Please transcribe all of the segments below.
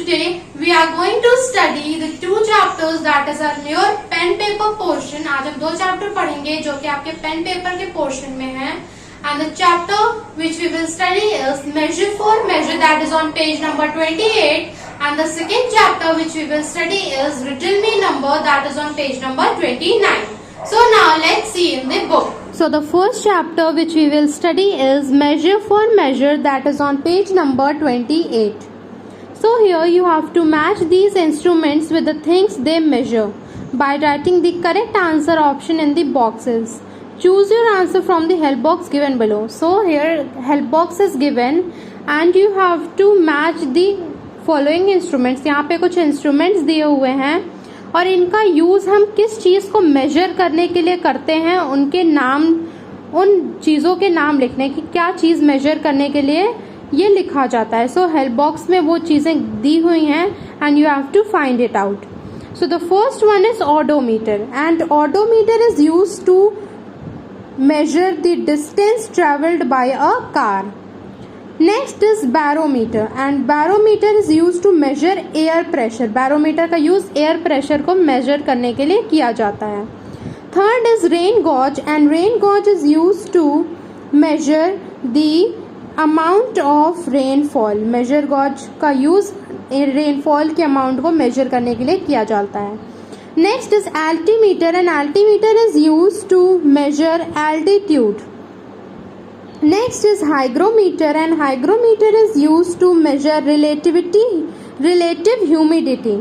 today we are going to study the two chapters that is our your pen paper portion. आज हम दो chapter पढ़ेंगे जो कि आपके पेन पेपर के पोर्शन में है. And the chapter which we will study is measure for measure, that is on page number 28. And the second chapter which we will study is riddle me number, that is on page number 29. So now let's see in the book. So the first chapter which we will study is measure for measure, that is on page number 28. So here you have to match these instruments with the things they measure by writing the correct answer option in the boxes. Choose your answer from the help box given below. So here help box is given and you have to match the following instruments. यहाँ पे कुछ instruments दिए हुए हैं और इनका use हम किस चीज़ को मेजर करने के लिए करते हैं, उनके नाम, उन चीज़ों के नाम लिखने की, क्या चीज़ मेजर करने के लिए ये लिखा जाता है. सो हेल्प बॉक्स में वो चीज़ें दी हुई हैं and you have to find it out. So the first one is odometer and odometer is used to measure the distance traveled by a car. Next is barometer and barometer is used to measure air pressure. barometer का use air pressure को measure करने के लिए किया जाता है. Third is rain gauge and rain gauge is used to measure the amount of rainfall. measure gauge का use rainfall के amount को measure करने के लिए किया जाता है. Next is altimeter and altimeter is used to measure altitude. Next is hygrometer and hygrometer is used to measure relative humidity.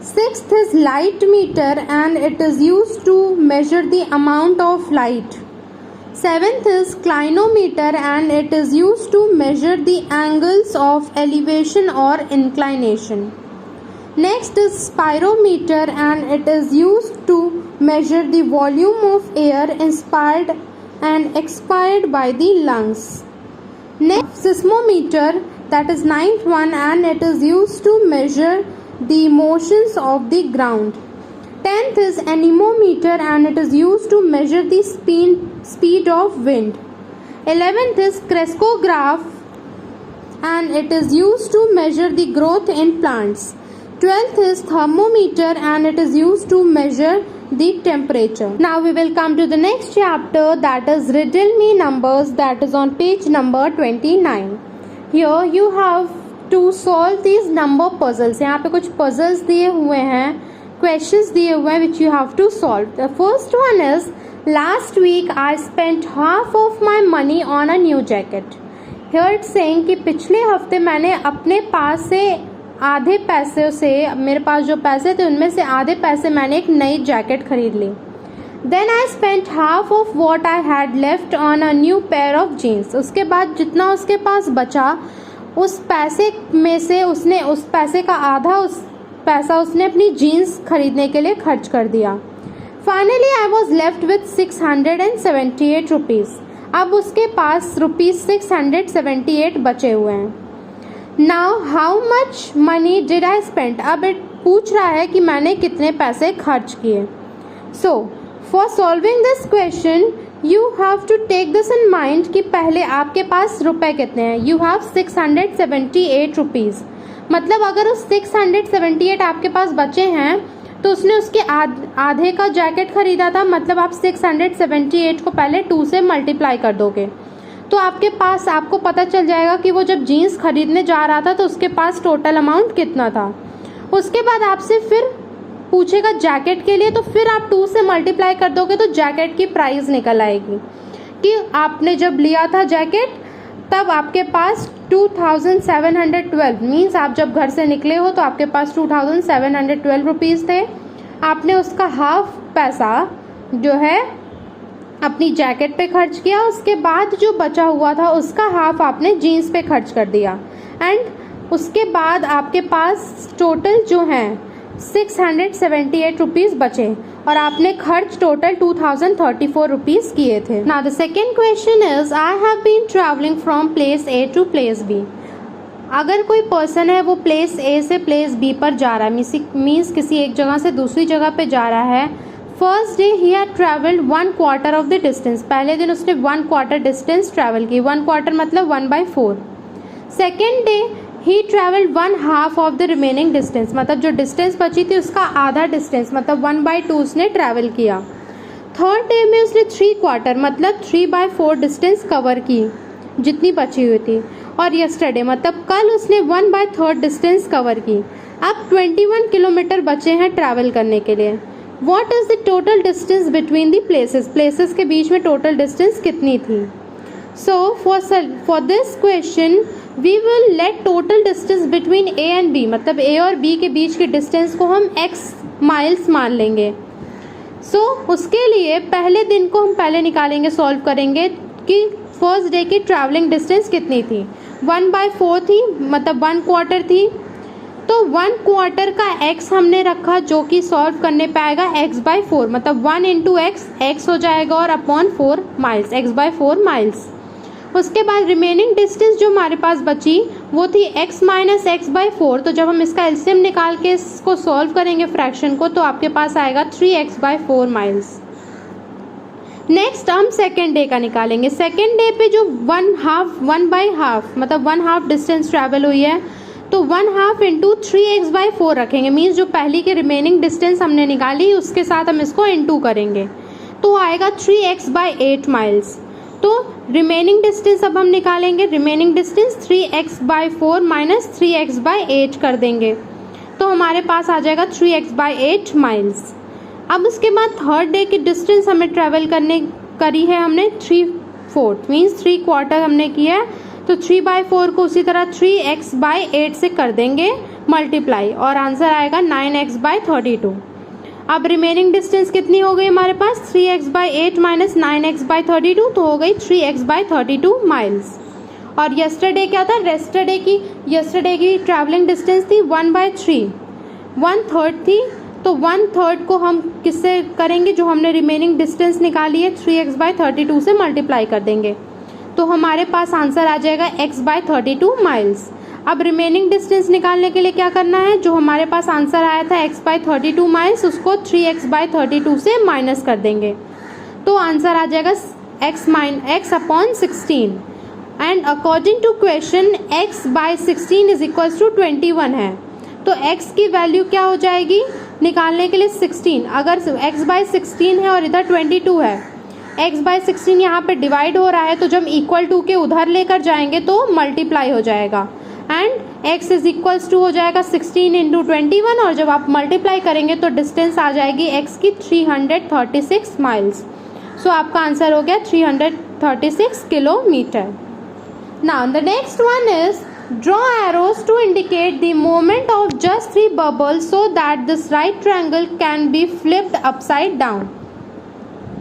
Sixth is light meter and it is used to measure the amount of light. Seventh is clinometer and it is used to measure the angles of elevation or inclination. Next is spirometer and it is used to measure the volume of air inspired and expired by the lungs. Next, seismometer, that is ninth one, and it is used to measure the motions of the ground. 10th is anemometer and it is used to measure the speed of wind. 11th is crescograph and it is used to measure the growth in plants. 12th is thermometer and it is used to measure the temperature. Now we will come to the next chapter, that is riddle me numbers, that is on page number 29. Here you have to solve these number puzzles. यहाँ पे कुछ puzzles दिए हुए हैं, questions दिए हुए हैं which you have to solve. The first one is last week I spent half of my money on a new jacket. Here it's saying कि पिछले हफ्ते मैंने अपने पास से आधे पैसे से, मेरे पास जो पैसे थे उनमें से आधे पैसे मैंने एक नई जैकेट खरीद ली. Then I spent half of what I had left on a new pair of jeans. उसके बाद जितना उसके पास बचा उस पैसे में से उसने उस पैसे का आधा पैसा उसने अपनी जीन्स खरीदने के लिए खर्च कर दिया. Finally I was left with 678 rupees. अब उसके पास ₹678 बचे हुए हैं. Now how much money did I spend. अब पूछ रहा है कि मैंने कितने पैसे खर्च किए. So for solving this question you have to take this in mind कि पहले आपके पास रुपए कितने हैं. You have 678 rupees. मतलब अगर उस 678 आपके पास बचे हैं तो उसने उसके आधे का जैकेट खरीदा था. मतलब आप 678 को पहले 2 से मल्टीप्लाई कर दोगे तो आपके पास, आपको पता चल जाएगा कि वो जब जीन्स खरीदने जा रहा था तो उसके पास टोटल अमाउंट कितना था. उसके बाद आपसे फिर पूछेगा जैकेट के लिए, तो फिर आप 2 से मल्टीप्लाई कर दोगे तो जैकेट की प्राइस निकल आएगी कि आपने जब लिया था जैकेट तब आपके पास 2712 मीन्स आप जब घर से निकले हो तो आपके पास 2712 रुपीज़ थे. आपने उसका हाफ पैसा जो है अपनी जैकेट पे खर्च किया. उसके बाद जो बचा हुआ था उसका हाफ आपने जीन्स पे खर्च कर दिया एंड उसके बाद आपके पास टोटल जो है 678 रुपीज़ बचे और आपने खर्च टोटल 2034 रुपीज़ किए थे. Now the second question is I have been travelling from place A to place B. अगर कोई पर्सन है वो प्लेस ए से प्लेस बी पर जा रहा है, मीन्स किसी एक जगह से दूसरी जगह पे जा रहा है. First day he had travelled 1/4 of the distance. पहले दिन उसने 1/4 डिस्टेंस ट्रैवल की. 1/4 मतलब 1/4. Second day he travelled 1/2 of the remaining distance, मतलब जो डिस्टेंस बची थी उसका आधा डिस्टेंस मतलब 1/2 उसने ट्रैवल किया। थर्ड डे में उसने 3/4 मतलब 3/4 डिस्टेंस कवर की जितनी बची हुई थी। और यस्टरडे मतलब कल उसने 1/3 डिस्टेंस कवर की। अब 21 किलोमीटर बचे हैं ट्रैवल करने के लिए। What is the total distance between the places, places के बीच में टोटल डिस्टेंस कितनी थी। So for this question we will let total distance between A and B, मतलब ए और बी के बीच के डिस्टेंस को हम x माइल्स मान लेंगे। सो उसके लिए पहले दिन को हम पहले निकालेंगे, सॉल्व करेंगे कि फर्स्ट डे की ट्रैवलिंग डिस्टेंस कितनी थी। 1/4 थी, मतलब 1/4 थी, तो 1/4 का x हमने रखा जो कि सॉल्व करने पे आएगा x/4, मतलब 1 इंटू x हो जाएगा और अपॉन 4 माइल्स, x/4 माइल्स। उसके बाद रिमेनिंग डिस्टेंस जो हमारे पास बची वो थी x माइनस x/4, तो जब हम इसका एलसीएम निकाल के इसको सॉल्व करेंगे फ्रैक्शन को तो आपके पास आएगा 3x/4 माइल्स। नेक्स्ट हम सेकेंड डे का निकालेंगे। सेकेंड डे पे जो 1/2 मतलब 1/2 डिस्टेंस ट्रैवल हुई है तो 1/2 इंटू 3x/4 रखेंगे, मीन्स जो पहली के रिमेनिंग डिस्टेंस हमने निकाली उसके साथ हम इसको इंटू करेंगे तो आएगा 3x/8 माइल्स। तो रिमेनिंग डिस्टेंस अब हम निकालेंगे, remaining distance 3x/4 minus 3x/8 कर देंगे तो हमारे पास आ जाएगा 3x/8 माइल्स। अब उसके बाद थर्ड डे की डिस्टेंस हमें ट्रैवल करी है हमने 3/4 मीन्स 3/4 हमने किया है, तो 3/4 को उसी तरह 3x/8 से कर देंगे मल्टीप्लाई और आंसर आएगा 9x/32। अब रिमेनिंग डिस्टेंस कितनी हो गई हमारे पास 3x/8 माइनस 9x/32, तो हो गई 3x/32 माइल्स। और यस्टरडे क्या था, यस्टरडे की ट्रैवलिंग डिस्टेंस थी 1/3, 1/3 थी, तो 1/3 को हम किससे करेंगे, जो हमने रिमेनिंग डिस्टेंस निकाली है 3x/32 से मल्टीप्लाई कर देंगे तो हमारे पास आंसर आ जाएगा x/32 माइल्स। अब रिमेनिंग डिस्टेंस निकालने के लिए क्या करना है, जो हमारे पास आंसर आया था x/32 माइल्स उसको 3x/32 से माइनस कर देंगे तो आंसर आ जाएगा x/16 and according to question x/16 is equals to 21 है, तो x की वैल्यू क्या हो जाएगी निकालने के लिए 16, अगर x/16 है और इधर 22 है, x/16 यहाँ पे डिवाइड हो रहा है तो जब इक्वल टू के उधर लेकर जाएंगे तो मल्टीप्लाई हो जाएगा and x is equals to हो जाएगा 16 इंटू 21 और जब आप मल्टीप्लाई करेंगे तो डिस्टेंस आ जाएगी x की 336 माइल्स। सो आपका आंसर हो गया 336 kilometre. Now the next one is draw arrows to indicate the movement of just 3 bubbles so that this right triangle can be flipped upside down।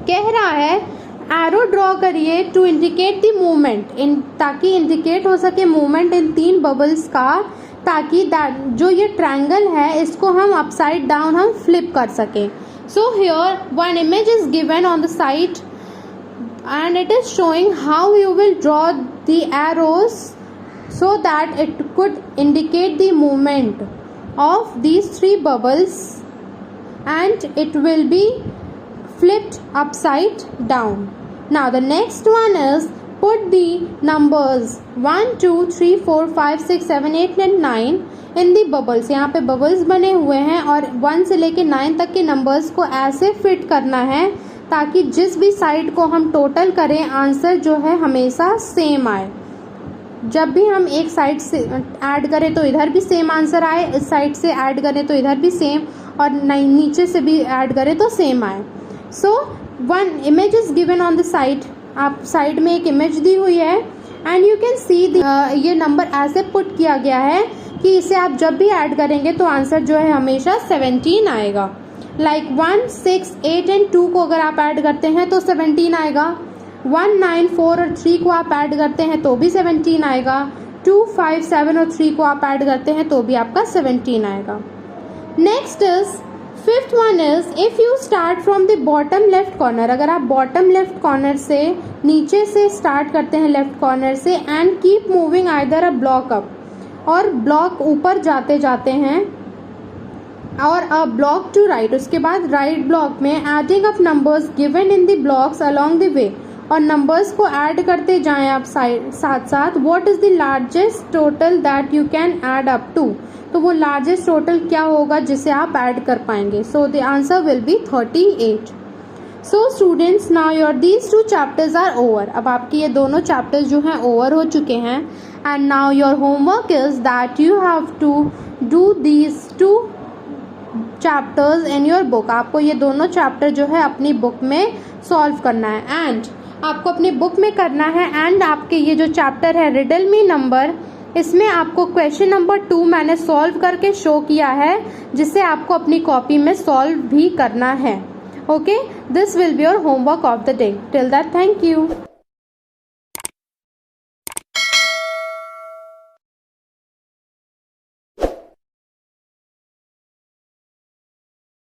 कह रहा है एरो ड्रॉ करिए to indicate the movement, ताकि indicate हो सके movement in 3 bubbles का, ताकि जो ये ट्रायंगल है इसको हम अपसाइड डाउन हम फ्लिप कर सकें। So here one image is given on the side and it is showing how you will draw the arrows so that it could indicate the movement of these 3 bubbles and it will be flipped upside down. Now the next one is put the numbers 1 2 3 4 5 6 7 8 and 9 in the bubbles। यहाँ पे bubbles बने हुए हैं और 1 से लेके 9 तक के नंबर्स को ऐसे फिट करना है ताकि जिस भी साइड को हम टोटल करें आंसर जो है हमेशा सेम आए। जब भी हम एक साइड से ऐड करें तो इधर भी सेम आंसर आए, इस साइड से ऐड करें तो इधर भी सेम और नीचे से भी ऐड करें तो सेम आए। So one image is given on the side, आप साइड में एक इमेज दी हुई है एंड यू कैन सी ये नंबर ऐसे पुट किया गया है कि इसे आप जब भी ऐड करेंगे तो आंसर जो है हमेशा 17 आएगा। लाइक 1 6 8 एंड 2 को अगर आप ऐड करते हैं तो 17 आएगा, 1 9 4 और 3 को आप ऐड करते हैं तो भी 17 आएगा, 2 5 7 और 3 को आप ऐड करते हैं तो भी आपका 17 आएगा। Next is fifth one is if you start from the bottom left corner, अगर आप बॉटम लेफ्ट कॉर्नर से नीचे से स्टार्ट करते हैं लेफ्ट कॉर्नर से and keep moving either a block up, और ब्लॉक ऊपर जाते जाते हैं और अ ब्लॉक टू राइट, उसके बाद राइट ब्लॉक में adding up numbers given in the blocks along the way, और नंबर्स को ऐड करते जाएं आप साथ साथ. What is the largest total that you can add up to. तो वो लार्जेस्ट टोटल क्या होगा जिसे आप ऐड कर पाएंगे. So the answer will be 38. So students, now your these 2 chapters are over. अब आपके ये दोनों चैप्टर्स जो हैं ओवर हो चुके हैं. And now your homework is that you have to do these 2 chapters in your book. आपको ये दोनों चैप्टर जो है अपनी बुक में सॉल्व करना है. एंड आपको अपनी बुक में करना है. एंड आपके ये जो चैप्टर है रिडल मी नंबर, इसमें आपको क्वेश्चन नंबर 2 मैंने सॉल्व करके शो किया है, जिसे आपको अपनी कॉपी में सॉल्व भी करना है. Okay, this will be your homework of the day. Till that, thank you.